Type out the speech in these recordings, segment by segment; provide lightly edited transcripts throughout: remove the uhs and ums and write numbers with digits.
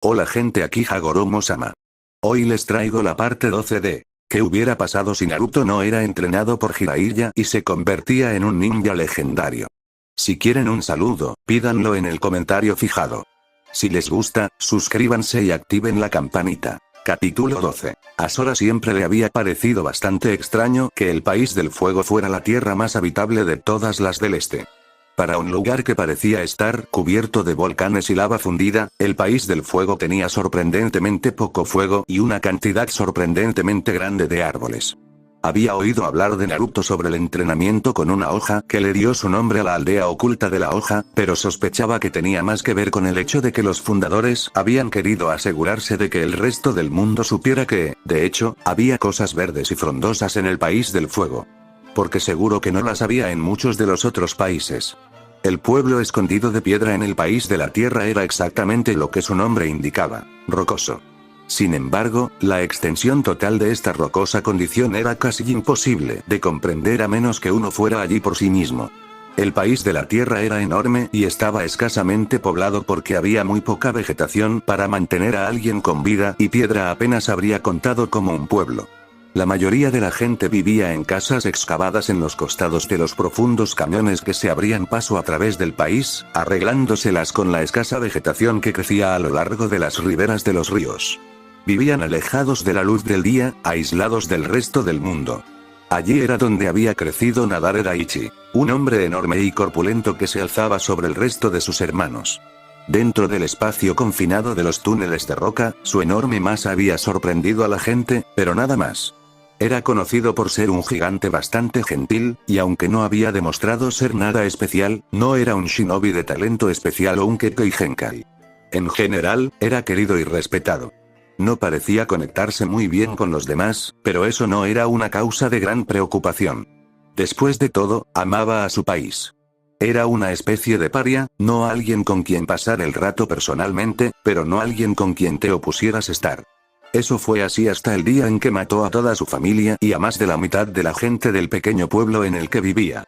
Hola gente, aquí Hagoromo-sama. Hoy les traigo la parte 12 de ¿qué hubiera pasado si Naruto no era entrenado por Jiraiya y se convertía en un ninja legendario? Si quieren un saludo, pídanlo en el comentario fijado. Si les gusta, suscríbanse y activen la campanita. Capítulo 12. A Sora siempre le había parecido bastante extraño que el país del fuego fuera la tierra más habitable de todas las del este. Para un lugar que parecía estar cubierto de volcanes y lava fundida, el país del fuego tenía sorprendentemente poco fuego y una cantidad sorprendentemente grande de árboles. Había oído hablar de Naruto sobre el entrenamiento con una hoja que le dio su nombre a la aldea oculta de la hoja, pero sospechaba que tenía más que ver con el hecho de que los fundadores habían querido asegurarse de que el resto del mundo supiera que, de hecho, había cosas verdes y frondosas en el país del fuego. Porque seguro que no las había en muchos de los otros países. El pueblo escondido de piedra en el país de la tierra era exactamente lo que su nombre indicaba, rocoso. Sin embargo, la extensión total de esta rocosa condición era casi imposible de comprender a menos que uno fuera allí por sí mismo. El país de la tierra era enorme y estaba escasamente poblado porque había muy poca vegetación para mantener a alguien con vida y piedra apenas habría contado como un pueblo. La mayoría de la gente vivía en casas excavadas en los costados de los profundos cañones que se abrían paso a través del país, arreglándoselas con la escasa vegetación que crecía a lo largo de las riberas de los ríos. Vivían alejados de la luz del día, aislados del resto del mundo. Allí era donde había crecido Nadare Daichi, un hombre enorme y corpulento que se alzaba sobre el resto de sus hermanos. Dentro del espacio confinado de los túneles de roca, su enorme masa había sorprendido a la gente, pero nada más. Era conocido por ser un gigante bastante gentil, y aunque no había demostrado ser nada especial, no era un shinobi de talento especial o un Kekkei Genkai. En general, era querido y respetado. No parecía conectarse muy bien con los demás, pero eso no era una causa de gran preocupación. Después de todo, amaba a su país. Era una especie de paria, no alguien con quien pasar el rato personalmente, pero no alguien con quien te opusieras estar. Eso fue así hasta el día en que mató a toda su familia y a más de la mitad de la gente del pequeño pueblo en el que vivía.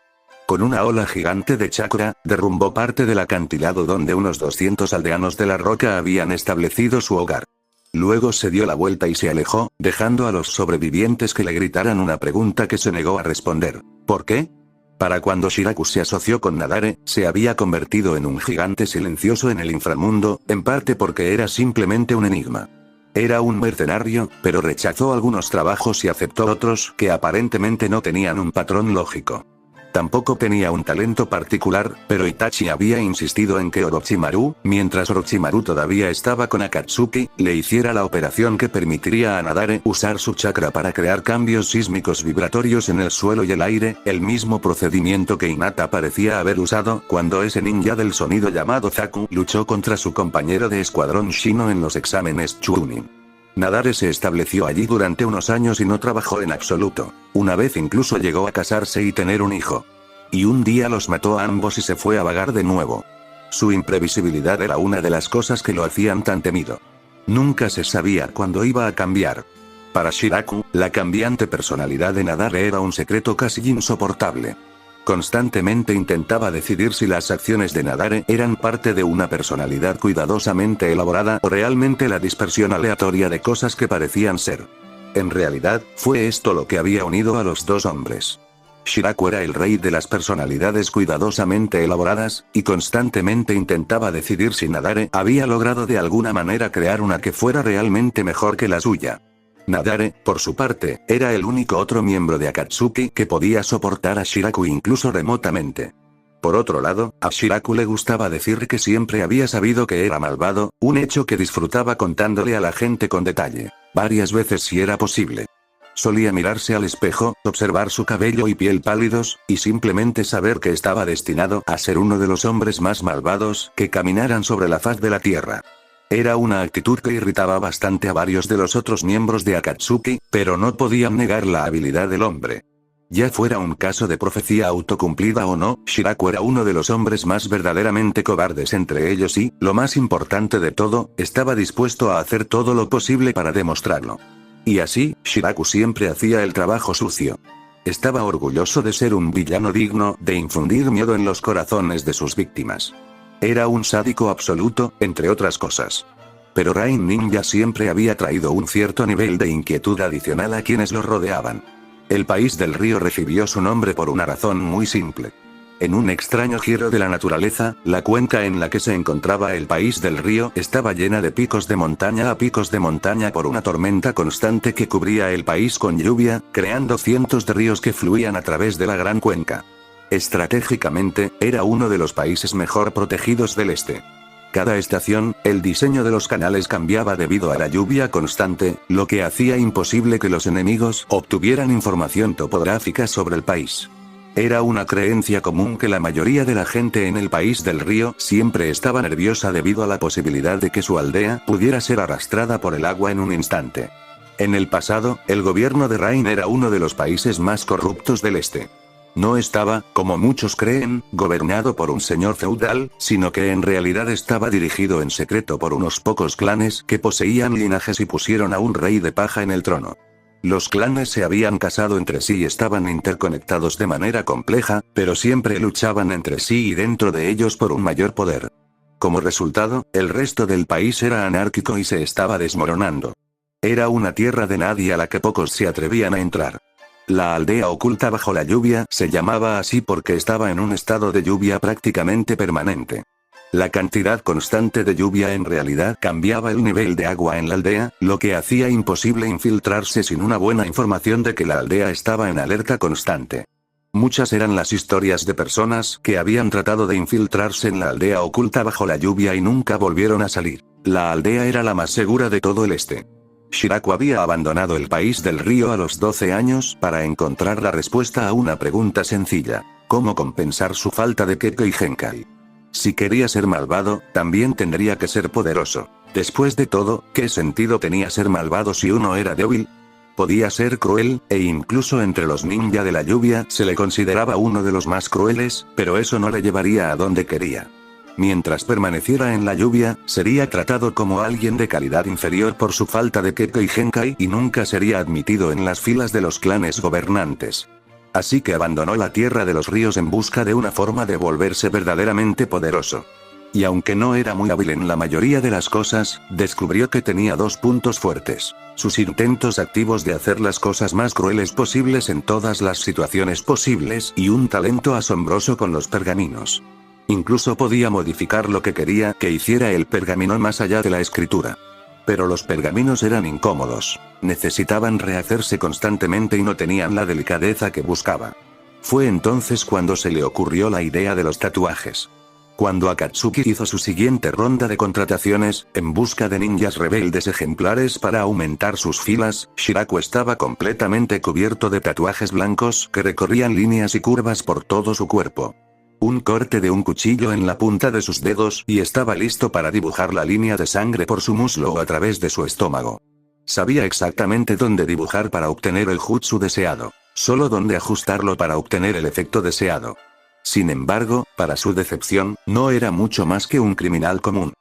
Con una ola gigante de chakra, derrumbó parte del acantilado donde unos 200 aldeanos de la roca habían establecido su hogar. Luego se dio la vuelta y se alejó, dejando a los sobrevivientes que le gritaran una pregunta que se negó a responder. ¿Por qué? Para cuando Shiraku se asoció con Nadare, se había convertido en un gigante silencioso en el inframundo, en parte porque era simplemente un enigma. Era un mercenario, pero rechazó algunos trabajos y aceptó otros que aparentemente no tenían un patrón lógico. Tampoco tenía un talento particular, pero Itachi había insistido en que Orochimaru, mientras Orochimaru todavía estaba con Akatsuki, le hiciera la operación que permitiría a Nadare usar su chakra para crear cambios sísmicos vibratorios en el suelo y el aire, el mismo procedimiento que Hinata parecía haber usado cuando ese ninja del sonido llamado Zaku luchó contra su compañero de escuadrón Shino en los exámenes Chunin. Nadare se estableció allí durante unos años y no trabajó en absoluto. Una vez incluso llegó a casarse y tener un hijo. Y un día los mató a ambos y se fue a vagar de nuevo. Su imprevisibilidad era una de las cosas que lo hacían tan temido. Nunca se sabía cuándo iba a cambiar. Para Shiraku, la cambiante personalidad de Nadare era un secreto casi insoportable. Constantemente intentaba decidir si las acciones de Nadare eran parte de una personalidad cuidadosamente elaborada o realmente la dispersión aleatoria de cosas que parecían ser. En realidad, fue esto lo que había unido a los dos hombres. Shiraku era el rey de las personalidades cuidadosamente elaboradas, y constantemente intentaba decidir si Nadare había logrado de alguna manera crear una que fuera realmente mejor que la suya. Nadare, por su parte, era el único otro miembro de Akatsuki que podía soportar a Shiraku incluso remotamente. Por otro lado, a Shiraku le gustaba decir que siempre había sabido que era malvado, un hecho que disfrutaba contándole a la gente con detalle, varias veces si era posible. Solía mirarse al espejo, observar su cabello y piel pálidos, y simplemente saber que estaba destinado a ser uno de los hombres más malvados que caminaran sobre la faz de la tierra. Era una actitud que irritaba bastante a varios de los otros miembros de Akatsuki, pero no podían negar la habilidad del hombre. Ya fuera un caso de profecía autocumplida o no, Shiraku era uno de los hombres más verdaderamente cobardes entre ellos y, lo más importante de todo, estaba dispuesto a hacer todo lo posible para demostrarlo. Y así, Shiraku siempre hacía el trabajo sucio. Estaba orgulloso de ser un villano digno de infundir miedo en los corazones de sus víctimas. Era un sádico absoluto, entre otras cosas. Pero Rain Ninja siempre había traído un cierto nivel de inquietud adicional a quienes lo rodeaban. El país del río recibió su nombre por una razón muy simple. En un extraño giro de la naturaleza, la cuenca en la que se encontraba el país del río estaba llena de picos de montaña a picos de montaña por una tormenta constante que cubría el país con lluvia, creando cientos de ríos que fluían a través de la gran cuenca. Estratégicamente, era uno de los países mejor protegidos del este. Cada estación, el diseño de los canales cambiaba debido a la lluvia constante, lo que hacía imposible que los enemigos obtuvieran información topográfica sobre el país. Era una creencia común que la mayoría de la gente en el país del río siempre estaba nerviosa debido a la posibilidad de que su aldea pudiera ser arrastrada por el agua en un instante. En el pasado, el gobierno de Rain era uno de los países más corruptos del este. No estaba, como muchos creen, gobernado por un señor feudal, sino que en realidad estaba dirigido en secreto por unos pocos clanes que poseían linajes y pusieron a un rey de paja en el trono. Los clanes se habían casado entre sí y estaban interconectados de manera compleja, pero siempre luchaban entre sí y dentro de ellos por un mayor poder. Como resultado, el resto del país era anárquico y se estaba desmoronando. Era una tierra de nadie a la que pocos se atrevían a entrar. La aldea oculta bajo la lluvia se llamaba así porque estaba en un estado de lluvia prácticamente permanente. La cantidad constante de lluvia en realidad cambiaba el nivel de agua en la aldea, lo que hacía imposible infiltrarse sin una buena información de que la aldea estaba en alerta constante. Muchas eran las historias de personas que habían tratado de infiltrarse en la aldea oculta bajo la lluvia y nunca volvieron a salir. La aldea era la más segura de todo el este. Shiraku había abandonado el país del río a los 12 años para encontrar la respuesta a una pregunta sencilla: ¿cómo compensar su falta de Kekkei Genkai? Si quería ser malvado, también tendría que ser poderoso. Después de todo, ¿qué sentido tenía ser malvado si uno era débil? Podía ser cruel, e incluso entre los ninja de la lluvia se le consideraba uno de los más crueles, pero eso no le llevaría a donde quería. Mientras permaneciera en la lluvia, sería tratado como alguien de calidad inferior por su falta de Kekkei Genkai y nunca sería admitido en las filas de los clanes gobernantes. Así que abandonó la tierra de los ríos en busca de una forma de volverse verdaderamente poderoso. Y aunque no era muy hábil en la mayoría de las cosas, descubrió que tenía dos puntos fuertes: sus intentos activos de hacer las cosas más crueles posibles en todas las situaciones posibles y un talento asombroso con los pergaminos. Incluso podía modificar lo que quería que hiciera el pergamino más allá de la escritura. Pero los pergaminos eran incómodos, necesitaban rehacerse constantemente y no tenían la delicadeza que buscaba. Fue entonces cuando se le ocurrió la idea de los tatuajes. Cuando Akatsuki hizo su siguiente ronda de contrataciones, en busca de ninjas rebeldes ejemplares para aumentar sus filas, Shiraku estaba completamente cubierto de tatuajes blancos que recorrían líneas y curvas por todo su cuerpo. Un corte de un cuchillo en la punta de sus dedos y estaba listo para dibujar la línea de sangre por su muslo o a través de su estómago. Sabía exactamente dónde dibujar para obtener el jutsu deseado, solo dónde ajustarlo para obtener el efecto deseado. Sin embargo, para su decepción, no era mucho más que un criminal común.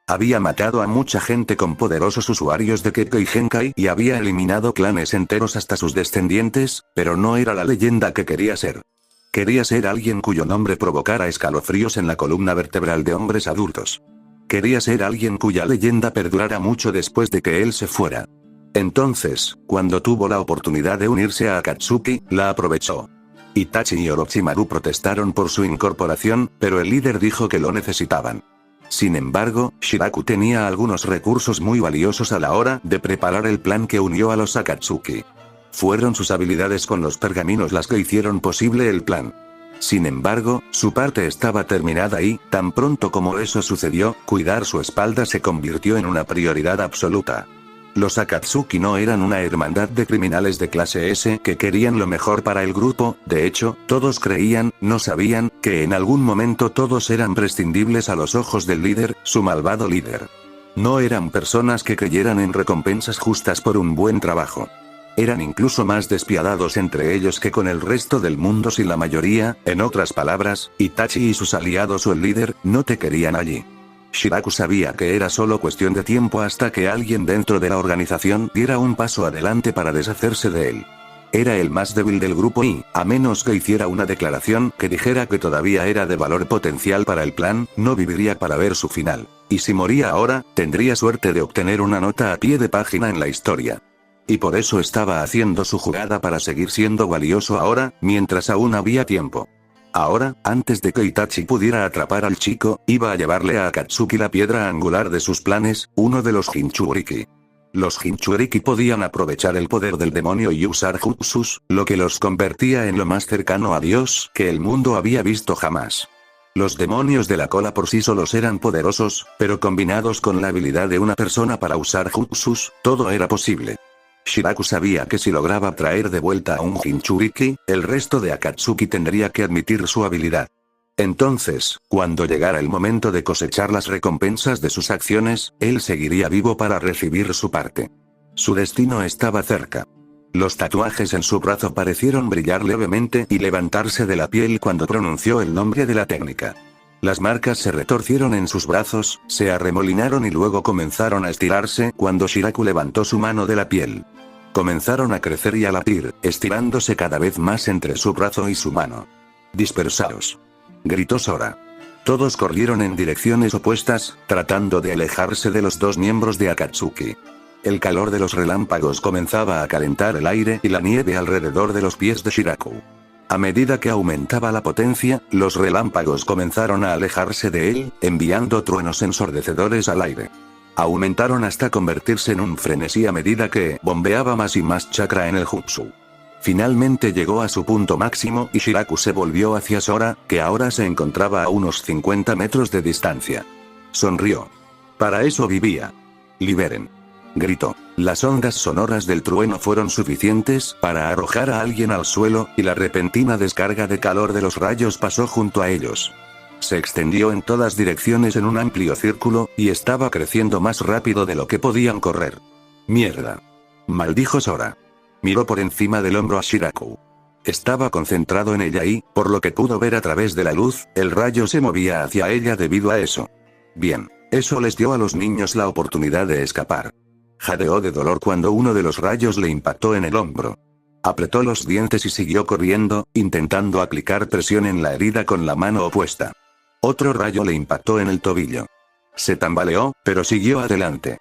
Había matado a mucha gente con poderosos usuarios de Kekkei Genkai y había eliminado clanes enteros hasta sus descendientes, pero no era la leyenda que quería ser. Quería ser alguien cuyo nombre provocara escalofríos en la columna vertebral de hombres adultos. Quería ser alguien cuya leyenda perdurara mucho después de que él se fuera. Entonces, cuando tuvo la oportunidad de unirse a Akatsuki, la aprovechó. Itachi y Orochimaru protestaron por su incorporación, pero el líder dijo que lo necesitaban. Sin embargo, Shiraku tenía algunos recursos muy valiosos a la hora de preparar el plan que unió a los Akatsuki. Fueron sus habilidades con los pergaminos las que hicieron posible el plan. Sin embargo, su parte estaba terminada y, tan pronto como eso sucedió, cuidar su espalda se convirtió en una prioridad absoluta. Los Akatsuki no eran una hermandad de criminales de clase S que querían lo mejor para el grupo, de hecho, todos creían, no sabían, que en algún momento todos eran prescindibles a los ojos del líder, su malvado líder. No eran personas que creyeran en recompensas justas por un buen trabajo. Eran incluso más despiadados entre ellos que con el resto del mundo si la mayoría, en otras palabras, Itachi y sus aliados o el líder, no te querían allí. Shiraku sabía que era solo cuestión de tiempo hasta que alguien dentro de la organización diera un paso adelante para deshacerse de él. Era el más débil del grupo y, a menos que hiciera una declaración que dijera que todavía era de valor potencial para el plan, no viviría para ver su final. Y si moría ahora, tendría suerte de obtener una nota a pie de página en la historia. Y por eso estaba haciendo su jugada para seguir siendo valioso ahora, mientras aún había tiempo. Ahora, antes de que Itachi pudiera atrapar al chico, iba a llevarle a Akatsuki la piedra angular de sus planes, uno de los Jinchuriki. Los Jinchuriki podían aprovechar el poder del demonio y usar jutsus, lo que los convertía en lo más cercano a Dios que el mundo había visto jamás. Los demonios de la cola por sí solos eran poderosos, pero combinados con la habilidad de una persona para usar jutsus, todo era posible. Shiraku sabía que si lograba traer de vuelta a un Jinchuriki, el resto de Akatsuki tendría que admitir su habilidad. Entonces, cuando llegara el momento de cosechar las recompensas de sus acciones, él seguiría vivo para recibir su parte. Su destino estaba cerca. Los tatuajes en su brazo parecieron brillar levemente y levantarse de la piel cuando pronunció el nombre de la técnica. Las marcas se retorcieron en sus brazos, se arremolinaron y luego comenzaron a estirarse cuando Shiraku levantó su mano de la piel. Comenzaron a crecer y a latir, estirándose cada vez más entre su brazo y su mano. «Dispersaos», gritó Sora. Todos corrieron en direcciones opuestas, tratando de alejarse de los dos miembros de Akatsuki. El calor de los relámpagos comenzaba a calentar el aire y la nieve alrededor de los pies de Shiraku. A medida que aumentaba la potencia, los relámpagos comenzaron a alejarse de él, enviando truenos ensordecedores al aire. Aumentaron hasta convertirse en un frenesí a medida que bombeaba más y más chakra en el jutsu. Finalmente llegó a su punto máximo y Shiraku se volvió hacia Sora, que ahora se encontraba a unos 50 metros de distancia. Sonrió. Para eso vivía. «Liberen», gritó. Las ondas sonoras del trueno fueron suficientes para arrojar a alguien al suelo, y la repentina descarga de calor de los rayos pasó junto a ellos. Se extendió en todas direcciones en un amplio círculo, y estaba creciendo más rápido de lo que podían correr. «Mierda», maldijo Sora. Miró por encima del hombro a Shiraku. Estaba concentrado en ella y, por lo que pudo ver a través de la luz, el rayo se movía hacia ella debido a eso. Bien, eso les dio a los niños la oportunidad de escapar. Jadeó de dolor cuando uno de los rayos le impactó en el hombro. Apretó los dientes y siguió corriendo, intentando aplicar presión en la herida con la mano opuesta. Otro rayo le impactó en el tobillo. Se tambaleó, pero siguió adelante.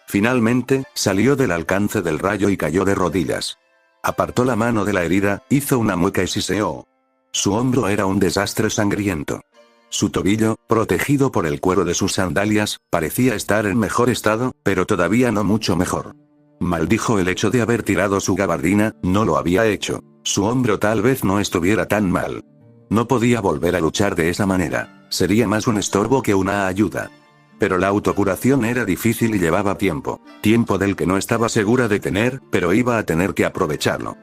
Finalmente, salió del alcance del rayo y cayó de rodillas. Apartó la mano de la herida, hizo una mueca y siseó. Su hombro era un desastre sangriento. Su tobillo, protegido por el cuero de sus sandalias, parecía estar en mejor estado, pero todavía no mucho mejor. Maldijo el hecho de haber tirado su gabardina, no lo había hecho. Su hombro tal vez no estuviera tan mal. No podía volver a luchar de esa manera. Sería más un estorbo que una ayuda. Pero la autocuración era difícil y llevaba tiempo. Tiempo del que no estaba segura de tener, pero iba a tener que aprovecharlo.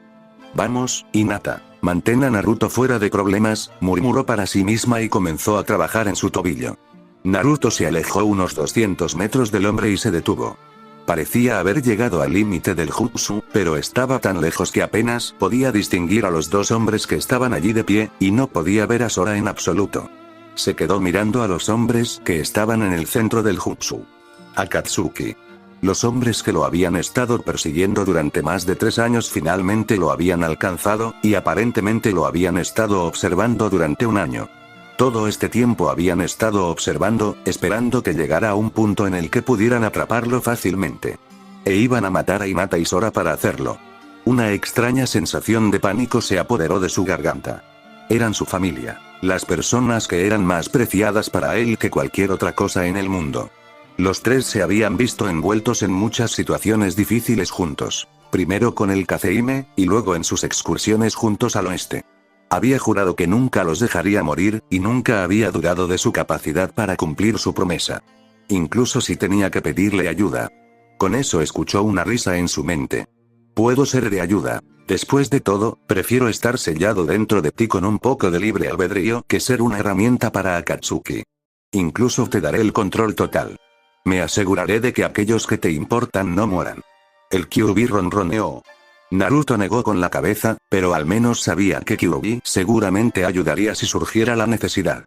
«Vamos, Hinata, mantén a Naruto fuera de problemas», murmuró para sí misma y comenzó a trabajar en su tobillo. Naruto se alejó unos 200 metros del hombre y se detuvo. Parecía haber llegado al límite del jutsu, pero estaba tan lejos que apenas podía distinguir a los dos hombres que estaban allí de pie, y no podía ver a Sora en absoluto. Se quedó mirando a los hombres que estaban en el centro del jutsu. Akatsuki. Los hombres que lo habían estado persiguiendo durante más de 3 años finalmente lo habían alcanzado, y aparentemente lo habían estado observando durante 1 año. Todo este tiempo habían estado observando, esperando que llegara a un punto en el que pudieran atraparlo fácilmente. E iban a matar a Hinata y Sora para hacerlo. Una extraña sensación de pánico se apoderó de su garganta. Eran su familia, las personas que eran más preciadas para él que cualquier otra cosa en el mundo. Los tres se habían visto envueltos en muchas situaciones difíciles juntos, primero con el Kazeime, y luego en sus excursiones juntos al oeste. Había jurado que nunca los dejaría morir, y nunca había dudado de su capacidad para cumplir su promesa. Incluso si tenía que pedirle ayuda. Con eso escuchó una risa en su mente. «Puedo ser de ayuda. Después de todo, prefiero estar sellado dentro de ti con un poco de libre albedrío que ser una herramienta para Akatsuki. Incluso te daré el control total. Me aseguraré de que aquellos que te importan no mueran». El Kyuubi ronroneó. Naruto negó con la cabeza, pero al menos sabía que Kyuubi seguramente ayudaría si surgiera la necesidad.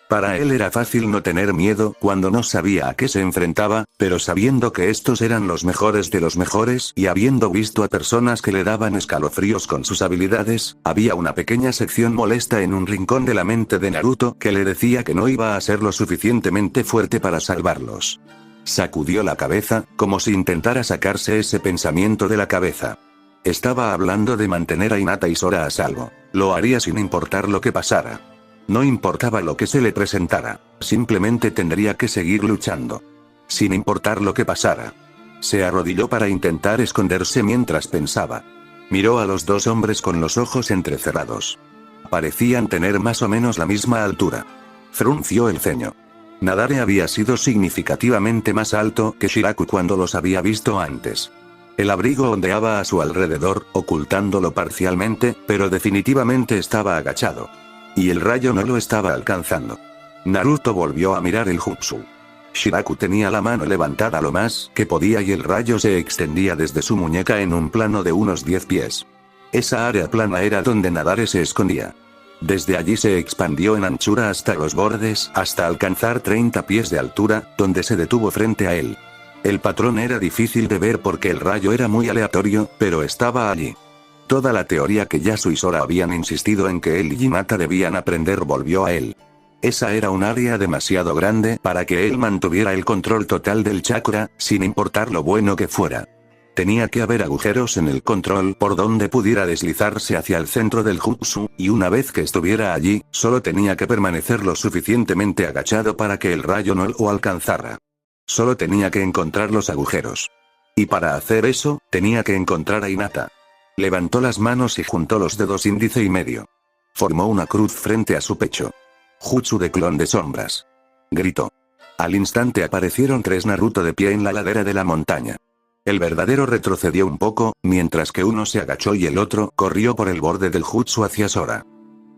Para él era fácil no tener miedo cuando no sabía a qué se enfrentaba, pero sabiendo que estos eran los mejores de los mejores y habiendo visto a personas que le daban escalofríos con sus habilidades, había una pequeña sección molesta en un rincón de la mente de Naruto que le decía que no iba a ser lo suficientemente fuerte para salvarlos. Sacudió la cabeza, como si intentara sacarse ese pensamiento de la cabeza. Estaba hablando de mantener a Hinata y Sora a salvo. Lo haría sin importar lo que pasara. No importaba lo que se le presentara, simplemente tendría que seguir luchando. Sin importar lo que pasara. Se arrodilló para intentar esconderse mientras pensaba. Miró a los dos hombres con los ojos entrecerrados. Parecían tener más o menos la misma altura. Frunció el ceño. Nadare había sido significativamente más alto que Shiraku cuando los había visto antes. El abrigo ondeaba a su alrededor, ocultándolo parcialmente, pero definitivamente estaba agachado. Y el rayo no lo estaba alcanzando. Naruto volvió a mirar el jutsu. Shiraku tenía la mano levantada lo más que podía y el rayo se extendía desde su muñeca en un plano de unos 10 pies. Esa área plana era donde Nadare se escondía. Desde allí se expandió en anchura hasta los bordes, hasta alcanzar 30 pies de altura, donde se detuvo frente a él. El patrón era difícil de ver porque el rayo era muy aleatorio, pero estaba allí. Toda la teoría que Yasu y Sora habían insistido en que él y Hinata debían aprender volvió a él. Esa era un área demasiado grande para que él mantuviera el control total del chakra, sin importar lo bueno que fuera. Tenía que haber agujeros en el control por donde pudiera deslizarse hacia el centro del jutsu, y una vez que estuviera allí, solo tenía que permanecer lo suficientemente agachado para que el rayo no lo alcanzara. Solo tenía que encontrar los agujeros. Y para hacer eso, tenía que encontrar a Hinata. Levantó las manos y juntó los dedos índice y medio. Formó una cruz frente a su pecho. Jutsu de clon de sombras. Gritó. Al instante aparecieron 3 Naruto de pie en la ladera de la montaña. El verdadero retrocedió un poco, mientras que uno se agachó y el otro corrió por el borde del jutsu hacia Sora.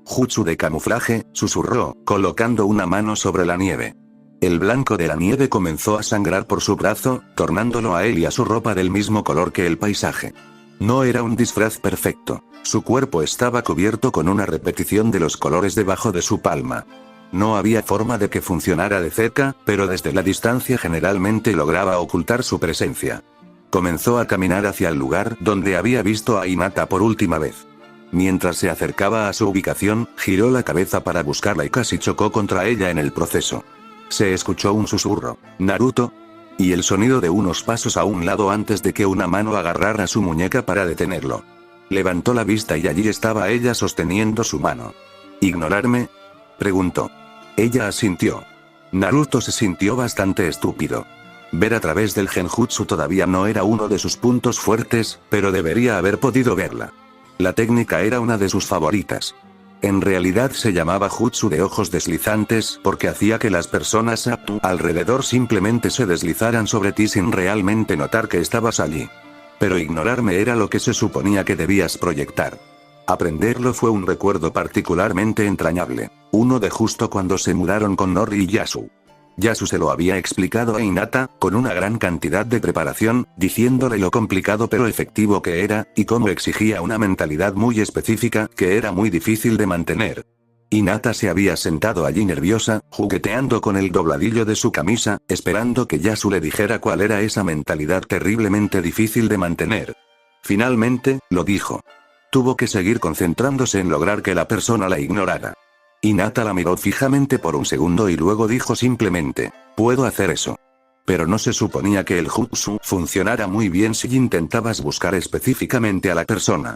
Jutsu de camuflaje, susurró, colocando una mano sobre la nieve. El blanco de la nieve comenzó a sangrar por su brazo, tornándolo a él y a su ropa del mismo color que el paisaje. No era un disfraz perfecto. Su cuerpo estaba cubierto con una repetición de los colores debajo de su palma. No había forma de que funcionara de cerca, pero desde la distancia generalmente lograba ocultar su presencia. Comenzó a caminar hacia el lugar donde había visto a Hinata por última vez. Mientras se acercaba a su ubicación, giró la cabeza para buscarla y casi chocó contra ella en el proceso. Se escuchó un susurro, «Naruto», y el sonido de unos pasos a un lado antes de que una mano agarrara su muñeca para detenerlo. Levantó la vista y allí estaba ella sosteniendo su mano. ¿Ignorarme?, preguntó. Ella asintió. Naruto se sintió bastante estúpido. Ver a través del genjutsu todavía no era uno de sus puntos fuertes, pero debería haber podido verla. La técnica era una de sus favoritas. En realidad se llamaba jutsu de ojos deslizantes porque hacía que las personas a tu alrededor simplemente se deslizaran sobre ti sin realmente notar que estabas allí. Pero ignorarme era lo que se suponía que debías proyectar. Aprenderlo fue un recuerdo particularmente entrañable, uno de justo cuando se mudaron con Nori y Yasu. Yasu se lo había explicado a Hinata, con una gran cantidad de preparación, diciéndole lo complicado pero efectivo que era, y cómo exigía una mentalidad muy específica que era muy difícil de mantener. Hinata se había sentado allí nerviosa, jugueteando con el dobladillo de su camisa, esperando que Yasu le dijera cuál era esa mentalidad terriblemente difícil de mantener. Finalmente, lo dijo. Tuvo que seguir concentrándose en lograr que la persona la ignorara. Hinata la miró fijamente por un segundo y luego dijo simplemente, «Puedo hacer eso». Pero no se suponía que el jutsu funcionara muy bien si intentabas buscar específicamente a la persona.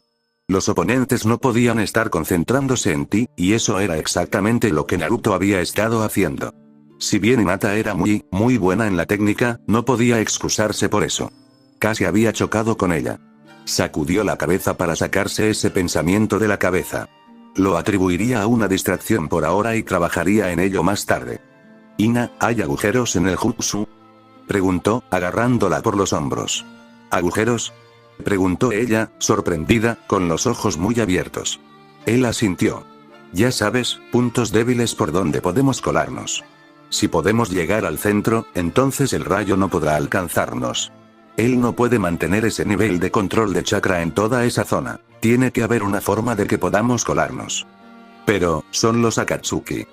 Los oponentes no podían estar concentrándose en ti, y eso era exactamente lo que Naruto había estado haciendo. Si bien Hinata era muy buena en la técnica, no podía excusarse por eso. Casi había chocado con ella. Sacudió la cabeza para sacarse ese pensamiento de la cabeza. Lo atribuiría a una distracción por ahora y trabajaría en ello más tarde. «Ina, ¿hay agujeros en el jutsu?», preguntó, agarrándola por los hombros. «¿Agujeros?», preguntó ella, sorprendida, con los ojos muy abiertos. Él asintió. «Ya sabes, puntos débiles por donde podemos colarnos. Si podemos llegar al centro, entonces el rayo no podrá alcanzarnos. Él no puede mantener ese nivel de control de chakra en toda esa zona. Tiene que haber una forma de que podamos colarnos». «Pero, son los Akatsuki».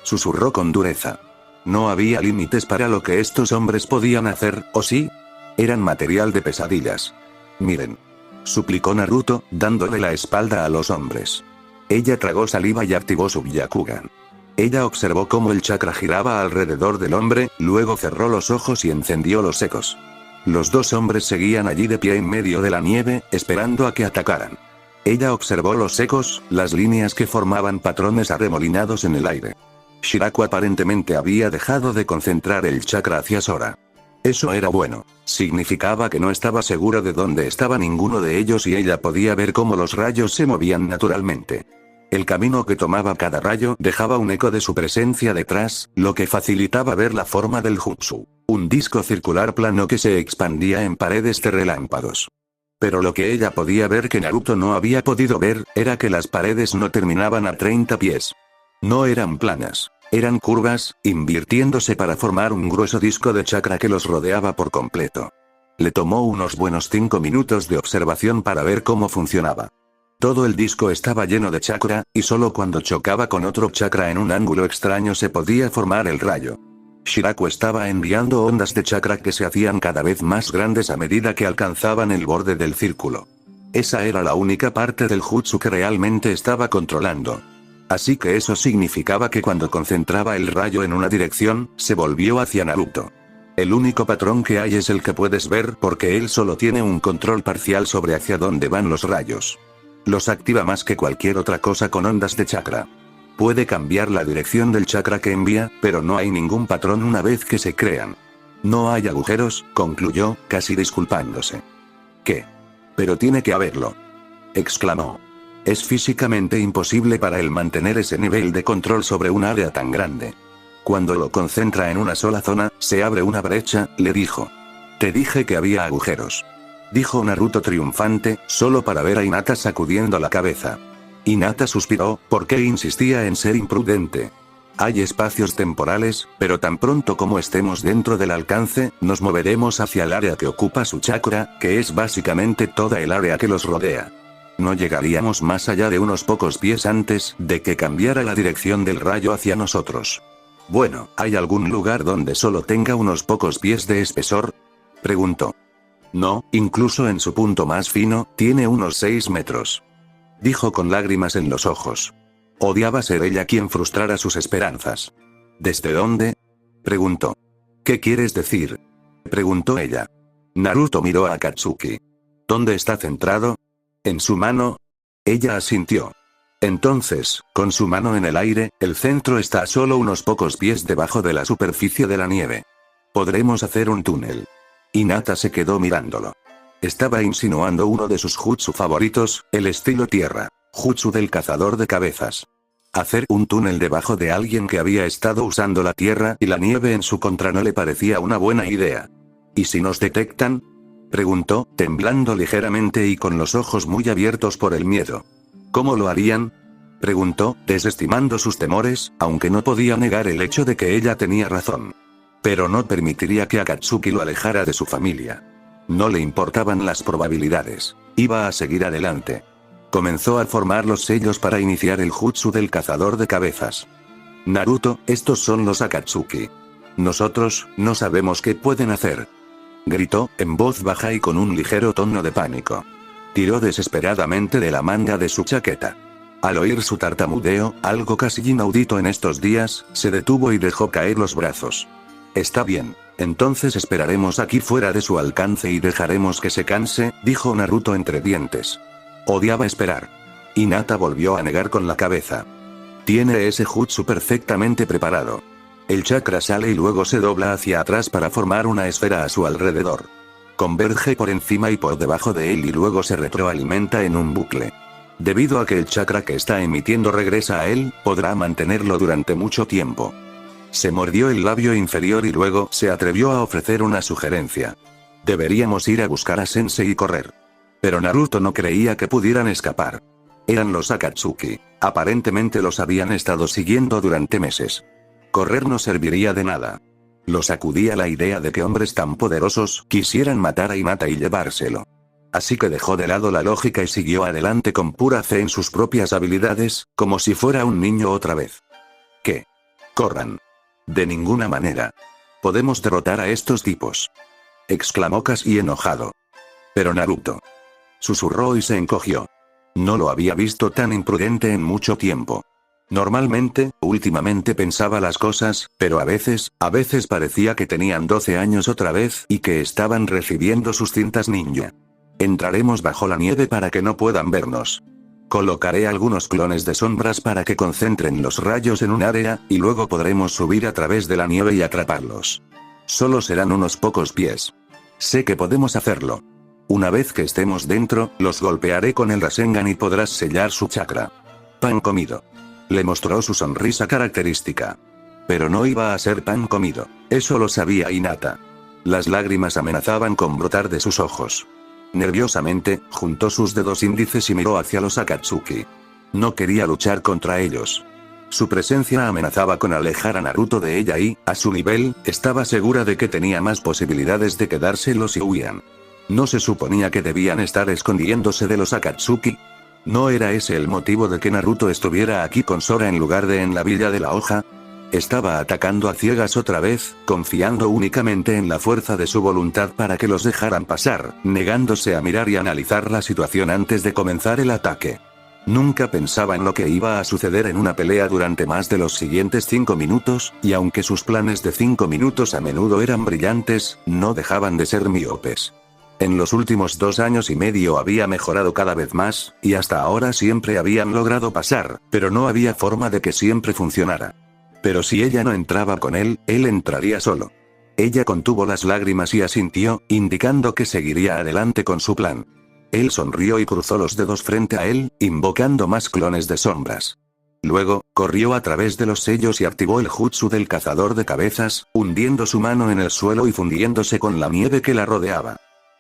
susurró con dureza. No había límites para lo que estos hombres podían hacer, ¿o sí? Eran material de pesadillas. Miren, suplicó Naruto, dándole la espalda a los hombres. Ella tragó saliva y activó su Byakugan. Ella observó cómo el chakra giraba alrededor del hombre, luego cerró los ojos y encendió los ecos. Los dos hombres seguían allí de pie en medio de la nieve, esperando a que atacaran. Ella observó los ecos, las líneas que formaban patrones arremolinados en el aire. Shiraku aparentemente había dejado de concentrar el chakra hacia Sora. Eso era bueno. Significaba que no estaba segura de dónde estaba ninguno de ellos y ella podía ver cómo los rayos se movían naturalmente. El camino que tomaba cada rayo dejaba un eco de su presencia detrás, lo que facilitaba ver la forma del jutsu. Un disco circular plano que se expandía en paredes de relámpagos. Pero lo que ella podía ver que Naruto no había podido ver, era que las paredes no terminaban a 30 pies. No eran planas. Eran curvas, invirtiéndose para formar un grueso disco de chakra que los rodeaba por completo. Le tomó unos buenos 5 minutos de observación para ver cómo funcionaba. Todo el disco estaba lleno de chakra, y solo cuando chocaba con otro chakra en un ángulo extraño se podía formar el rayo. Shiraku estaba enviando ondas de chakra que se hacían cada vez más grandes a medida que alcanzaban el borde del círculo. Esa era la única parte del jutsu que realmente estaba controlando. Así que eso significaba que cuando concentraba el rayo en una dirección, se volvió hacia Naruto. El único patrón que hay es el que puedes ver porque él solo tiene un control parcial sobre hacia dónde van los rayos. Los activa más que cualquier otra cosa con ondas de chakra. Puede cambiar la dirección del chakra que envía, pero no hay ningún patrón una vez que se crean. No hay agujeros, concluyó, casi disculpándose. ¿Qué? Pero tiene que haberlo. Exclamó. Es físicamente imposible para él mantener ese nivel de control sobre un área tan grande. Cuando lo concentra en una sola zona, se abre una brecha, le dijo. Te dije que había agujeros. Dijo Naruto triunfante, solo para ver a Hinata sacudiendo la cabeza. Hinata suspiró, porque insistía en ser imprudente. Hay espacios temporales, pero tan pronto como estemos dentro del alcance, nos moveremos hacia el área que ocupa su chakra, que es básicamente toda el área que los rodea. No llegaríamos más allá de unos pocos pies antes de que cambiara la dirección del rayo hacia nosotros. Bueno, ¿hay algún lugar donde solo tenga unos pocos pies de espesor? Preguntó. No, incluso en su punto más fino, tiene unos 6 metros. Dijo con lágrimas en los ojos. Odiaba ser ella quien frustrara sus esperanzas. ¿Desde dónde? Preguntó. ¿Qué quieres decir? Preguntó ella. Naruto miró a Akatsuki. ¿Dónde está centrado? ¿En su mano? Ella asintió. Entonces, con su mano en el aire, el centro está a solo unos pocos pies debajo de la superficie de la nieve. Podremos hacer un túnel. Hinata se quedó mirándolo. Estaba insinuando uno de sus jutsu favoritos, el estilo tierra, jutsu del cazador de cabezas. Hacer un túnel debajo de alguien que había estado usando la tierra y la nieve en su contra no le parecía una buena idea. ¿Y si nos detectan? Preguntó, temblando ligeramente y con los ojos muy abiertos por el miedo. ¿Cómo lo harían? Preguntó, desestimando sus temores, aunque no podía negar el hecho de que ella tenía razón. Pero no permitiría que Akatsuki lo alejara de su familia. No le importaban las probabilidades. Iba a seguir adelante. Comenzó a formar los sellos para iniciar el jutsu del cazador de cabezas. Naruto, estos son los Akatsuki. Nosotros, no sabemos qué pueden hacer. Gritó, en voz baja y con un ligero tono de pánico. Tiró desesperadamente de la manga de su chaqueta. Al oír su tartamudeo, algo casi inaudito en estos días, se detuvo y dejó caer los brazos. Está bien, entonces esperaremos aquí fuera de su alcance y dejaremos que se canse, dijo Naruto entre dientes. Odiaba esperar. Hinata volvió a negar con la cabeza. Tiene ese jutsu perfectamente preparado. El chakra sale y luego se dobla hacia atrás para formar una esfera a su alrededor. Converge por encima y por debajo de él y luego se retroalimenta en un bucle. Debido a que el chakra que está emitiendo regresa a él, podrá mantenerlo durante mucho tiempo. Se mordió el labio inferior y luego se atrevió a ofrecer una sugerencia. Deberíamos ir a buscar a Sensei y correr. Pero Naruto no creía que pudieran escapar. Eran los Akatsuki. Aparentemente los habían estado siguiendo durante meses. Correr no serviría de nada. Lo sacudía la idea de que hombres tan poderosos quisieran matar a Hinata y llevárselo. Así que dejó de lado la lógica y siguió adelante con pura fe en sus propias habilidades, como si fuera un niño otra vez. ¿Qué? Corran. De ninguna manera. Podemos derrotar a estos tipos. Exclamó casi enojado. Pero Naruto. Susurró y se encogió. No lo había visto tan imprudente en mucho tiempo. Normalmente, últimamente pensaba las cosas, pero a veces parecía que tenían 12 años otra vez y que estaban recibiendo sus cintas ninja. Entraremos bajo la nieve para que no puedan vernos. Colocaré algunos clones de sombras para que concentren los rayos en un área, y luego podremos subir a través de la nieve y atraparlos. Solo serán unos pocos pies. Sé que podemos hacerlo. Una vez que estemos dentro, los golpearé con el Rasengan y podrás sellar su chakra. Pan comido. Le mostró su sonrisa característica. Pero no iba a ser pan comido. Eso lo sabía Hinata. Las lágrimas amenazaban con brotar de sus ojos. Nerviosamente, juntó sus dedos índices y miró hacia los Akatsuki. No quería luchar contra ellos. Su presencia amenazaba con alejar a Naruto de ella y, a su nivel, estaba segura de que tenía más posibilidades de quedárselos si huían. ¿No se suponía que debían estar escondiéndose de los Akatsuki? ¿No era ese el motivo de que Naruto estuviera aquí con Sora en lugar de en la villa de la hoja? Estaba atacando a ciegas otra vez, confiando únicamente en la fuerza de su voluntad para que los dejaran pasar, negándose a mirar y analizar la situación antes de comenzar el ataque. Nunca pensaba en lo que iba a suceder en una pelea durante más de los siguientes 5 minutos, y aunque sus planes de 5 minutos a menudo eran brillantes, no dejaban de ser miopes. En los últimos 2 años y medio había mejorado cada vez más, y hasta ahora siempre habían logrado pasar, pero no había forma de que siempre funcionara. Pero si ella no entraba con él entraría solo. Ella contuvo las lágrimas y asintió, indicando que seguiría adelante con su plan. Él sonrió y cruzó los dedos frente a él, invocando más clones de sombras. Luego, corrió a través de los sellos y activó el jutsu del cazador de cabezas, hundiendo su mano en el suelo y fundiéndose con la nieve que la rodeaba.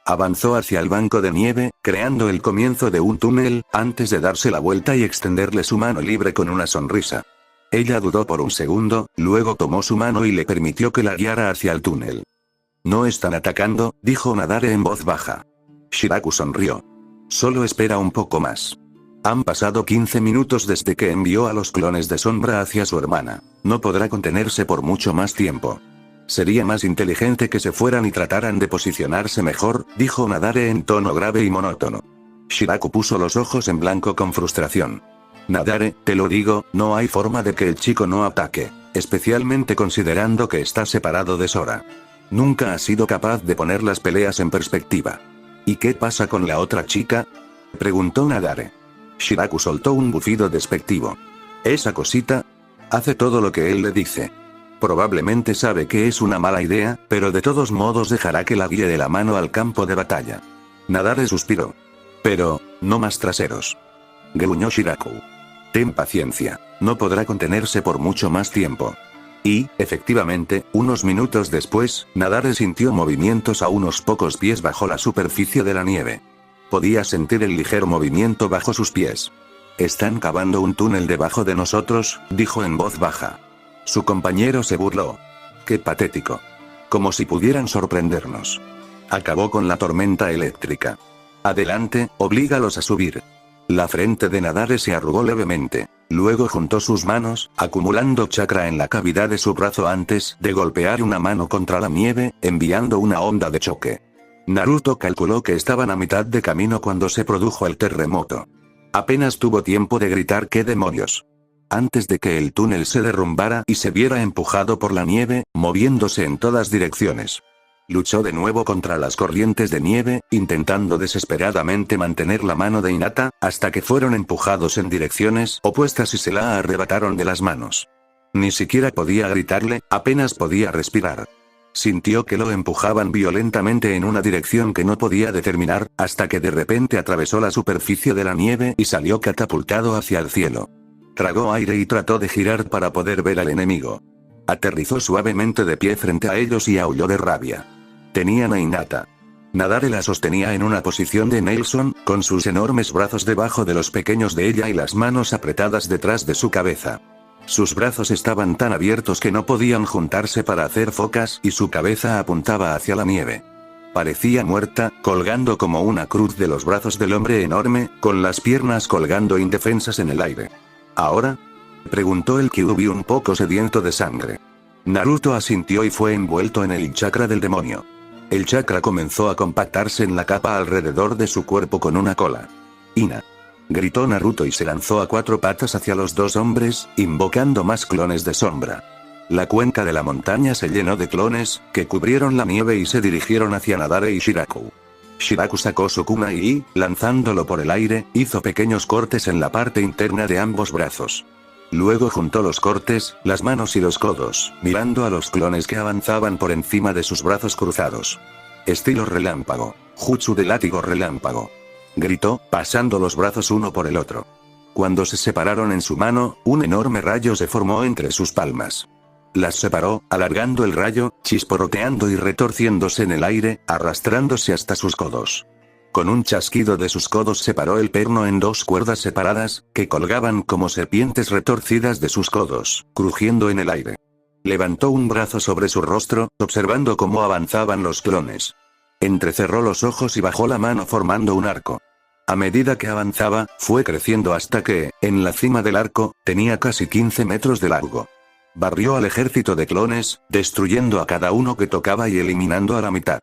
Avanzó hacia el banco de nieve, creando el comienzo de un túnel, antes de darse la vuelta y extenderle su mano libre con una sonrisa. Ella dudó por un segundo, luego tomó su mano y le permitió que la guiara hacia el túnel. «No están atacando», dijo Nadare en voz baja. Shiraku sonrió. «Solo espera un poco más. Han pasado 15 minutos desde que envió a los clones de sombra hacia su hermana. No podrá contenerse por mucho más tiempo. Sería más inteligente que se fueran y trataran de posicionarse mejor», dijo Nadare en tono grave y monótono. Shiraku puso los ojos en blanco con frustración. «Nadare, te lo digo, no hay forma de que el chico no ataque, especialmente considerando que está separado de Sora. Nunca ha sido capaz de poner las peleas en perspectiva». «¿Y qué pasa con la otra chica?», preguntó Nadare. Shiraku soltó un bufido despectivo. «Esa cosita hace todo lo que él le dice. Probablemente sabe que es una mala idea, pero de todos modos dejará que la guíe de la mano al campo de batalla». Nadare suspiró. «Pero, no más traseros», gruñó Shiraku. «Ten paciencia, no podrá contenerse por mucho más tiempo». Y, efectivamente, unos minutos después, Nadare sintió movimientos a unos pocos pies bajo la superficie de la nieve. Podía sentir el ligero movimiento bajo sus pies. «Están cavando un túnel debajo de nosotros», dijo en voz baja. Su compañero se burló. «Qué patético. Como si pudieran sorprendernos. Acabó con la tormenta eléctrica. Adelante, oblígalos a subir». La frente de Nadare se arrugó levemente. Luego juntó sus manos, acumulando chakra en la cavidad de su brazo antes de golpear una mano contra la nieve, enviando una onda de choque. Naruto calculó que estaban a mitad de camino cuando se produjo el terremoto. Apenas tuvo tiempo de gritar «¡qué demonios!» antes de que el túnel se derrumbara y se viera empujado por la nieve, moviéndose en todas direcciones. Luchó de nuevo contra las corrientes de nieve, intentando desesperadamente mantener la mano de Hinata, hasta que fueron empujados en direcciones opuestas y se la arrebataron de las manos. Ni siquiera podía gritarle, apenas podía respirar. Sintió que lo empujaban violentamente en una dirección que no podía determinar, hasta que de repente atravesó la superficie de la nieve y salió catapultado hacia el cielo. Tragó aire y trató de girar para poder ver al enemigo. Aterrizó suavemente de pie frente a ellos y aulló de rabia. Tenían a Hinata. Nadare la sostenía en una posición de Nelson, con sus enormes brazos debajo de los pequeños de ella y las manos apretadas detrás de su cabeza. Sus brazos estaban tan abiertos que no podían juntarse para hacer focas y su cabeza apuntaba hacia la nieve. Parecía muerta, colgando como una cruz de los brazos del hombre enorme, con las piernas colgando indefensas en el aire. Ahora, Preguntó el Kyuubi un poco sediento de sangre. Naruto asintió y fue envuelto en el chakra del demonio. El chakra comenzó a compactarse en la capa alrededor de su cuerpo con una cola. Ina. Gritó Naruto y se lanzó a 4 patas hacia los 2 hombres, invocando más clones de sombra. La cuenca de la montaña se llenó de clones, que cubrieron la nieve y se dirigieron hacia Nadare y Shiraku. Shiraku sacó su kunai y, lanzándolo por el aire, hizo pequeños cortes en la parte interna de ambos brazos. Luego juntó los cortes, las manos y los codos, mirando a los clones que avanzaban por encima de sus brazos cruzados. Estilo relámpago. Jutsu de látigo relámpago. Gritó, pasando los brazos uno por el otro. Cuando se separaron en su mano, un enorme rayo se formó entre sus palmas. Las separó, alargando el rayo, chisporroteando y retorciéndose en el aire, arrastrándose hasta sus codos. Con un chasquido de sus codos separó el perno en 2 cuerdas separadas, que colgaban como serpientes retorcidas de sus codos, crujiendo en el aire. Levantó un brazo sobre su rostro, observando cómo avanzaban los clones. Entrecerró los ojos y bajó la mano formando un arco. A medida que avanzaba, fue creciendo hasta que, en la cima del arco, tenía casi 15 metros de largo. Barrió al ejército de clones, destruyendo a cada uno que tocaba y eliminando a la mitad.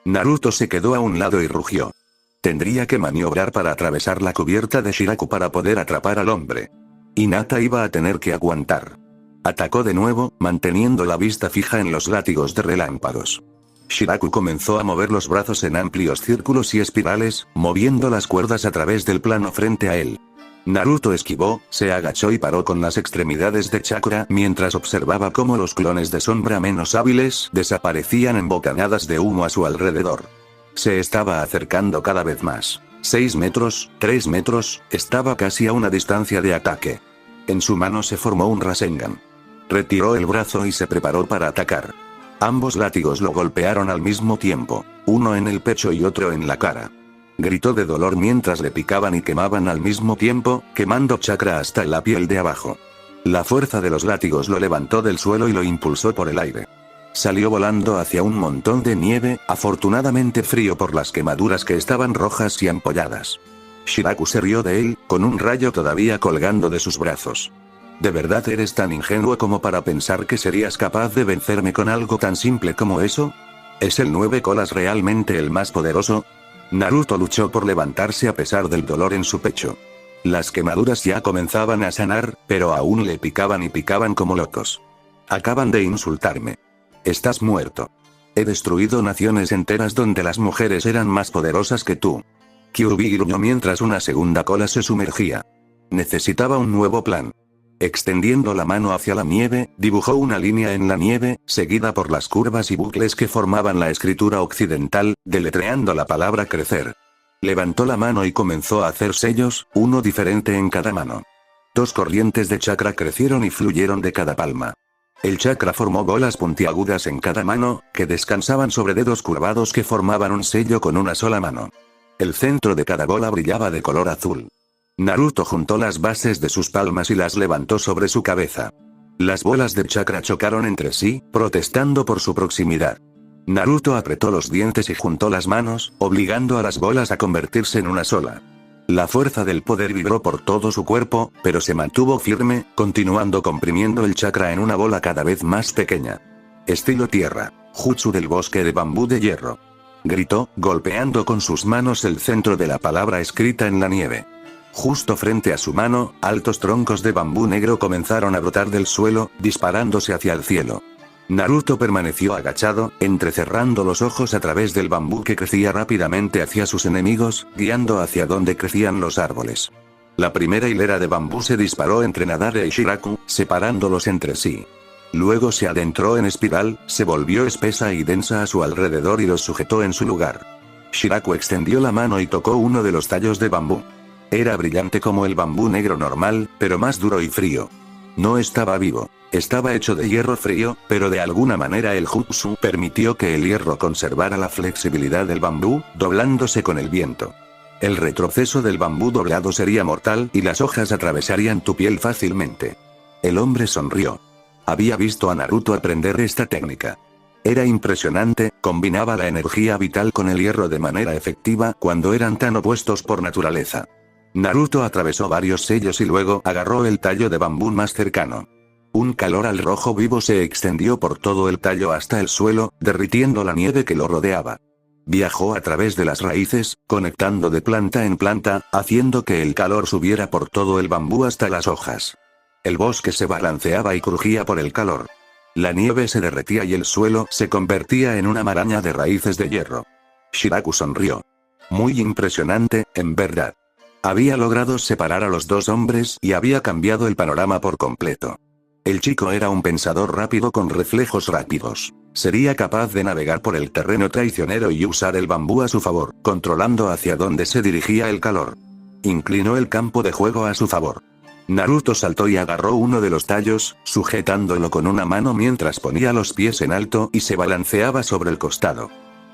Naruto se quedó a un lado y rugió. Tendría que maniobrar para atravesar la cubierta de Shiraku para poder atrapar al hombre. Hinata iba a tener que aguantar. Atacó de nuevo, manteniendo la vista fija en los látigos de relámpagos. Shiraku comenzó a mover los brazos en amplios círculos y espirales, moviendo las cuerdas a través del plano frente a él. Naruto esquivó, se agachó y paró con las extremidades de chakra mientras observaba cómo los clones de sombra menos hábiles desaparecían en bocanadas de humo a su alrededor. Se estaba acercando cada vez más. 6 metros, 3 metros, estaba casi a una distancia de ataque. En su mano se formó un Rasengan. Retiró el brazo y se preparó para atacar. Ambos látigos lo golpearon al mismo tiempo, uno en el pecho y otro en la cara. Gritó de dolor mientras le picaban y quemaban al mismo tiempo, quemando chakra hasta la piel de abajo. La fuerza de los látigos lo levantó del suelo y lo impulsó por el aire. Salió volando hacia un montón de nieve, afortunadamente frío por las quemaduras que estaban rojas y ampolladas. Shiraku se rió de él, con un rayo todavía colgando de sus brazos. ¿De verdad eres tan ingenuo como para pensar que serías capaz de vencerme con algo tan simple como eso? ¿Es el 9 colas realmente el más poderoso? Naruto luchó por levantarse a pesar del dolor en su pecho. Las quemaduras ya comenzaban a sanar, pero aún le picaban y picaban como locos. Acaban de insultarme. Estás muerto. He destruido naciones enteras donde las mujeres eran más poderosas que tú. Kyuubi gruñó mientras una segunda cola se sumergía. Necesitaba un nuevo plan. Extendiendo la mano hacia la nieve, dibujó una línea en la nieve, seguida por las curvas y bucles que formaban la escritura occidental, deletreando la palabra crecer. Levantó la mano y comenzó a hacer sellos, uno diferente en cada mano. 2 corrientes de chakra crecieron y fluyeron de cada palma. El chakra formó bolas puntiagudas en cada mano, que descansaban sobre dedos curvados que formaban un sello con una sola mano. El centro de cada bola brillaba de color azul. Naruto juntó las bases de sus palmas y las levantó sobre su cabeza. Las bolas de chakra chocaron entre sí, protestando por su proximidad. Naruto apretó los dientes y juntó las manos, obligando a las bolas a convertirse en una sola. La fuerza del poder vibró por todo su cuerpo, pero se mantuvo firme, continuando comprimiendo el chakra en una bola cada vez más pequeña. Estilo tierra, jutsu del bosque de bambú de hierro. Gritó, golpeando con sus manos el centro de la palabra escrita en la nieve. Justo frente a su mano, altos troncos de bambú negro comenzaron a brotar del suelo, disparándose hacia el cielo. Naruto permaneció agachado, entrecerrando los ojos a través del bambú que crecía rápidamente hacia sus enemigos, guiando hacia donde crecían los árboles. La primera hilera de bambú se disparó entre Nadare y Shiraku, separándolos entre sí. Luego se adentró en espiral, se volvió espesa y densa a su alrededor y los sujetó en su lugar. Shiraku extendió la mano y tocó uno de los tallos de bambú. Era brillante como el bambú negro normal, pero más duro y frío. No estaba vivo. Estaba hecho de hierro frío, pero de alguna manera el jutsu permitió que el hierro conservara la flexibilidad del bambú, doblándose con el viento. El retroceso del bambú doblado sería mortal y las hojas atravesarían tu piel fácilmente. El hombre sonrió. Había visto a Naruto aprender esta técnica. Era impresionante, combinaba la energía vital con el hierro de manera efectiva cuando eran tan opuestos por naturaleza. Naruto atravesó varios sellos y luego agarró el tallo de bambú más cercano. Un calor al rojo vivo se extendió por todo el tallo hasta el suelo, derritiendo la nieve que lo rodeaba. Viajó a través de las raíces, conectando de planta en planta, haciendo que el calor subiera por todo el bambú hasta las hojas. El bosque se balanceaba y crujía por el calor. La nieve se derretía y el suelo se convertía en una maraña de raíces de hierro. Shiraku sonrió. Muy impresionante, en verdad. Había logrado separar a los dos hombres y había cambiado el panorama por completo. El chico era un pensador rápido con reflejos rápidos. Sería capaz de navegar por el terreno traicionero y usar el bambú a su favor, controlando hacia dónde se dirigía el calor. Inclinó el campo de juego a su favor. Naruto saltó y agarró uno de los tallos, sujetándolo con una mano mientras ponía los pies en alto y se balanceaba sobre el costado.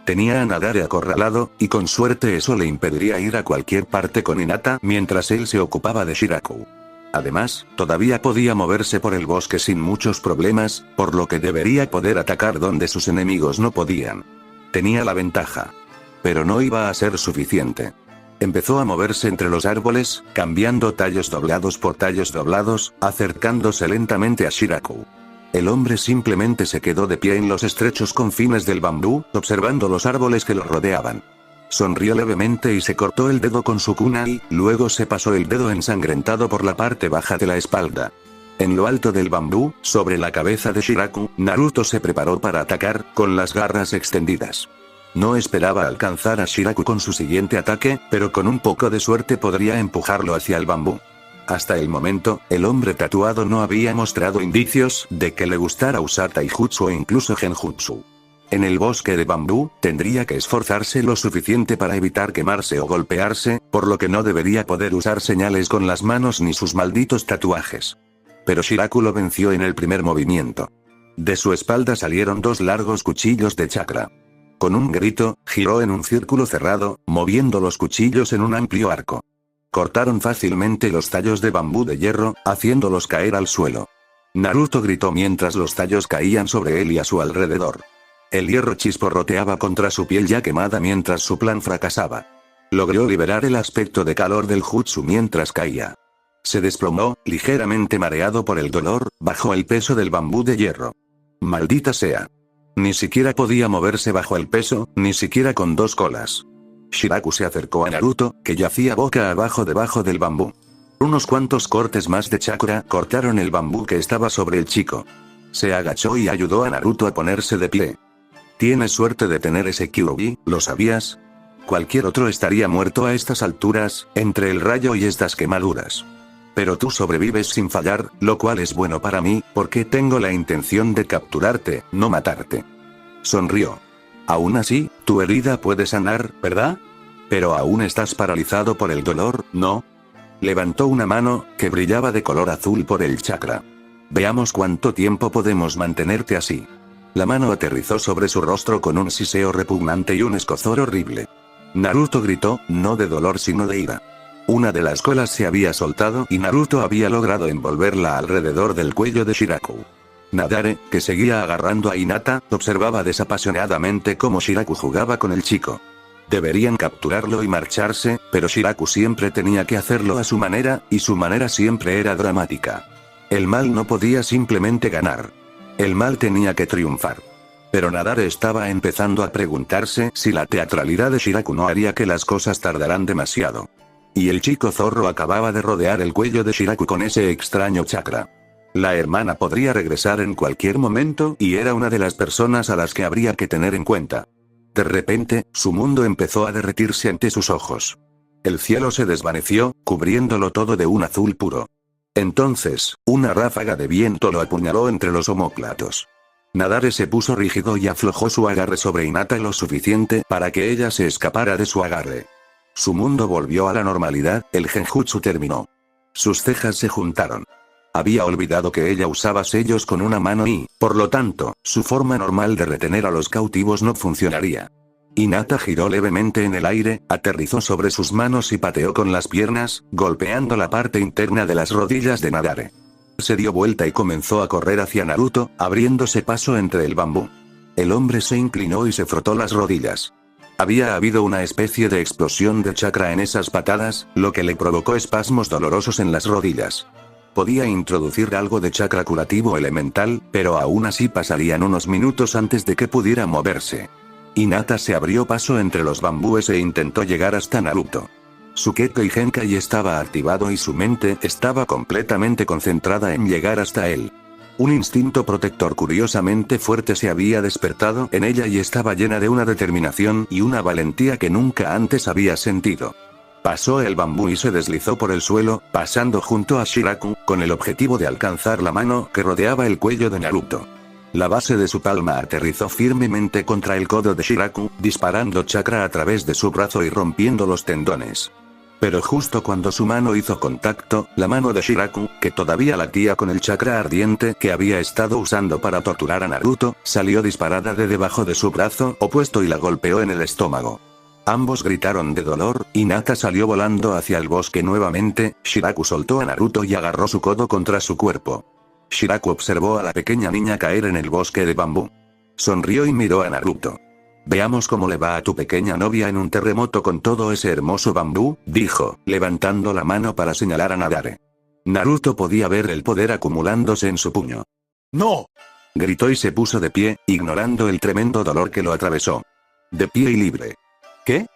Tenía a Nadare acorralado, y con suerte eso le impediría ir a cualquier parte con Hinata mientras él se ocupaba de Shiraku. Además, todavía podía moverse por el bosque sin muchos problemas, por lo que debería poder atacar donde sus enemigos no podían. Tenía la ventaja. Pero no iba a ser suficiente. Empezó a moverse entre los árboles, cambiando tallos doblados por tallos doblados, acercándose lentamente a Shiraku. El hombre simplemente se quedó de pie en los estrechos confines del bambú, observando los árboles que lo rodeaban. Sonrió levemente y se cortó el dedo con su kunai, luego se pasó el dedo ensangrentado por la parte baja de la espalda. En lo alto del bambú, sobre la cabeza de Shiraku, Naruto se preparó para atacar, con las garras extendidas. No esperaba alcanzar a Shiraku con su siguiente ataque, pero con un poco de suerte podría empujarlo hacia el bambú. Hasta el momento, el hombre tatuado no había mostrado indicios de que le gustara usar taijutsu o incluso genjutsu. En el bosque de bambú, tendría que esforzarse lo suficiente para evitar quemarse o golpearse, por lo que no debería poder usar señales con las manos ni sus malditos tatuajes. Pero Shiraku lo venció en el primer movimiento. De su espalda salieron dos largos cuchillos de chakra. Con un grito, giró en un círculo cerrado, moviendo los cuchillos en un amplio arco. Cortaron fácilmente los tallos de bambú de hierro, haciéndolos caer al suelo. Naruto gritó mientras los tallos caían sobre él y a su alrededor. El hierro chisporroteaba contra su piel ya quemada mientras su plan fracasaba. Logró liberar el aspecto de calor del jutsu mientras caía. Se desplomó, ligeramente mareado por el dolor, bajo el peso del bambú de hierro. Maldita sea. Ni siquiera podía moverse bajo el peso, ni siquiera con dos colas. Shiraku se acercó a Naruto, que yacía boca abajo debajo del bambú. Unos cuantos cortes más de chakra cortaron el bambú que estaba sobre el chico. Se agachó y ayudó a Naruto a ponerse de pie. Tienes suerte de tener ese Kyuubi, ¿lo sabías? Cualquier otro estaría muerto a estas alturas, entre el rayo y estas quemaduras. Pero tú sobrevives sin fallar, lo cual es bueno para mí, porque tengo la intención de capturarte, no matarte. Sonrió. Aún así, tu herida puede sanar, ¿verdad? Pero aún estás paralizado por el dolor, ¿no? Levantó una mano, que brillaba de color azul por el chakra. Veamos cuánto tiempo podemos mantenerte así. La mano aterrizó sobre su rostro con un siseo repugnante y un escozor horrible. Naruto gritó, no de dolor sino de ira. Una de las colas se había soltado y Naruto había logrado envolverla alrededor del cuello de Shiraku. Nadare, que seguía agarrando a Hinata, observaba desapasionadamente cómo Shiraku jugaba con el chico. Deberían capturarlo y marcharse, pero Shiraku siempre tenía que hacerlo a su manera, y su manera siempre era dramática. El mal no podía simplemente ganar. El mal tenía que triunfar. Pero Nadare estaba empezando a preguntarse si la teatralidad de Shiraku no haría que las cosas tardaran demasiado. Y el chico zorro acababa de rodear el cuello de Shiraku con ese extraño chakra. La hermana podría regresar en cualquier momento y era una de las personas a las que habría que tener en cuenta. De repente, su mundo empezó a derretirse ante sus ojos. El cielo se desvaneció, cubriéndolo todo de un azul puro. Entonces, una ráfaga de viento lo apuñaló entre los omóplatos. Nadare se puso rígido y aflojó su agarre sobre Hinata lo suficiente para que ella se escapara de su agarre. Su mundo volvió a la normalidad, el genjutsu terminó. Sus cejas se juntaron. Había olvidado que ella usaba sellos con una mano y, por lo tanto, su forma normal de retener a los cautivos no funcionaría. Hinata giró levemente en el aire, aterrizó sobre sus manos y pateó con las piernas, golpeando la parte interna de las rodillas de Nadare. Se dio vuelta y comenzó a correr hacia Naruto, abriéndose paso entre el bambú. El hombre se inclinó y se frotó las rodillas. Había habido una especie de explosión de chakra en esas patadas, lo que le provocó espasmos dolorosos en las rodillas. Podía introducir algo de chakra curativo elemental, pero aún así pasarían unos minutos antes de que pudiera moverse. Hinata se abrió paso entre los bambúes e intentó llegar hasta Naruto. Su Kekkei Genkai estaba activado y su mente estaba completamente concentrada en llegar hasta él. Un instinto protector curiosamente fuerte se había despertado en ella y estaba llena de una determinación y una valentía que nunca antes había sentido. Pasó el bambú y se deslizó por el suelo, pasando junto a Shiraku, con el objetivo de alcanzar la mano que rodeaba el cuello de Naruto. La base de su palma aterrizó firmemente contra el codo de Shiraku, disparando chakra a través de su brazo y rompiendo los tendones. Pero justo cuando su mano hizo contacto, la mano de Shiraku, que todavía latía con el chakra ardiente que había estado usando para torturar a Naruto, salió disparada de debajo de su brazo opuesto y la golpeó en el estómago. Ambos gritaron de dolor, y Hinata salió volando hacia el bosque nuevamente. Shiraku soltó a Naruto y agarró su codo contra su cuerpo. Shiraku observó a la pequeña niña caer en el bosque de bambú. Sonrió y miró a Naruto. «Veamos cómo le va a tu pequeña novia en un terremoto con todo ese hermoso bambú», dijo, levantando la mano para señalar a Nadare. Naruto podía ver el poder acumulándose en su puño. ¡No!, gritó y se puso de pie, ignorando el tremendo dolor que lo atravesó. De pie y libre. ¿Qué?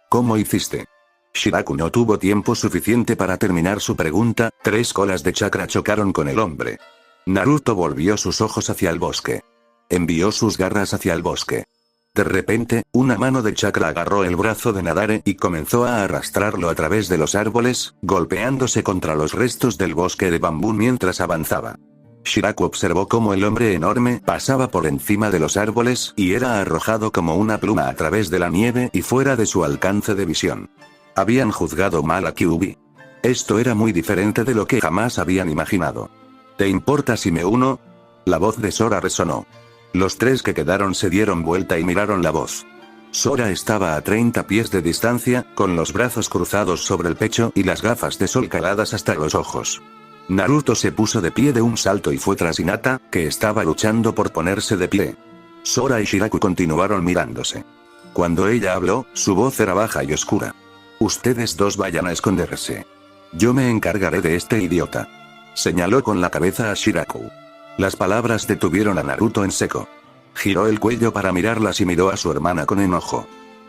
¿Cómo hiciste? Shiraku no tuvo tiempo suficiente para terminar su pregunta, 3 colas de chakra chocaron con el hombre. Naruto volvió sus ojos hacia el bosque. Envió sus garras hacia el bosque. De repente, una mano de chakra agarró el brazo de Nadare y comenzó a arrastrarlo a través de los árboles, golpeándose contra los restos del bosque de bambú mientras avanzaba. Shiraku observó cómo el hombre enorme pasaba por encima de los árboles y era arrojado como una pluma a través de la nieve y fuera de su alcance de visión. Habían juzgado mal a Kyuubi. Esto era muy diferente de lo que jamás habían imaginado. ¿Te importa si me uno? La voz de Sora resonó. Los 3 que quedaron se dieron vuelta y miraron la voz. Sora estaba a 30 pies de distancia, con los brazos cruzados sobre el pecho y las gafas de sol caladas hasta los ojos. Naruto se puso de pie de un salto y fue tras Hinata, que estaba luchando por ponerse de pie. Sora y Shiraku continuaron mirándose. Cuando ella habló, su voz era baja y oscura. «Ustedes 2 vayan a esconderse. Yo me encargaré de este idiota». Señaló con la cabeza a Shiraku. Las palabras detuvieron a Naruto en seco. Giró el cuello para mirarlas y miró a su hermana con enojo.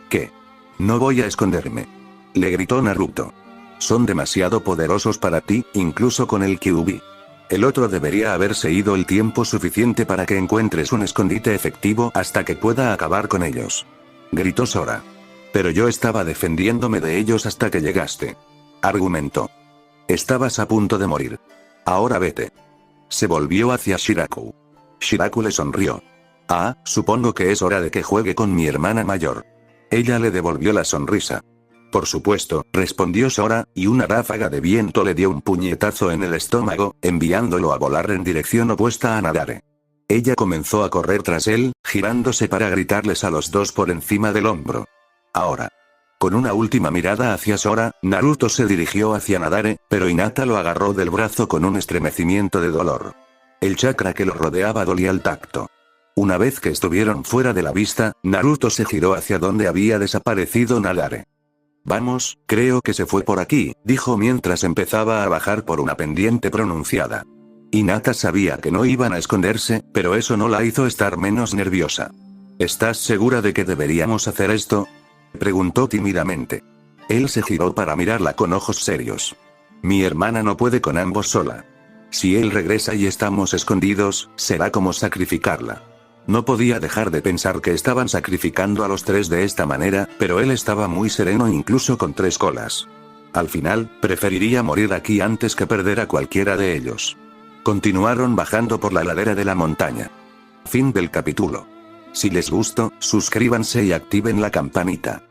¿Qué? No voy a esconderme. Le gritó Naruto. Son demasiado poderosos para ti, incluso con el Kyuubi. El otro debería haberse ido el tiempo suficiente para que encuentres un escondite efectivo hasta que pueda acabar con ellos. Gritó Sora. Pero yo estaba defendiéndome de ellos hasta que llegaste. Argumentó. Estabas a punto de morir. Ahora vete. Se volvió hacia Shiraku. Shiraku le sonrió. Ah, supongo que es hora de que juegue con mi hermana mayor. Ella le devolvió la sonrisa. Por supuesto, respondió Sora, y una ráfaga de viento le dio un puñetazo en el estómago, enviándolo a volar en dirección opuesta a Nadare. Ella comenzó a correr tras él, girándose para gritarles a los 2 por encima del hombro. Ahora. Con una última mirada hacia Sora, Naruto se dirigió hacia Nadare, pero Hinata lo agarró del brazo con un estremecimiento de dolor. El chakra que lo rodeaba dolía al tacto. Una vez que estuvieron fuera de la vista, Naruto se giró hacia donde había desaparecido Nadare. Vamos, creo que se fue por aquí, dijo mientras empezaba a bajar por una pendiente pronunciada. Hinata sabía que no iban a esconderse, pero eso no la hizo estar menos nerviosa. ¿Estás segura de que deberíamos hacer esto?, preguntó tímidamente. Él se giró para mirarla con ojos serios. Mi hermana no puede con ambos sola. Si él regresa y estamos escondidos, será como sacrificarla. No podía dejar de pensar que estaban sacrificando a los 3 de esta manera, pero él estaba muy sereno incluso con 3 colas. Al final, preferiría morir aquí antes que perder a cualquiera de ellos. Continuaron bajando por la ladera de la montaña. Fin del capítulo. Si les gustó, suscríbanse y activen la campanita.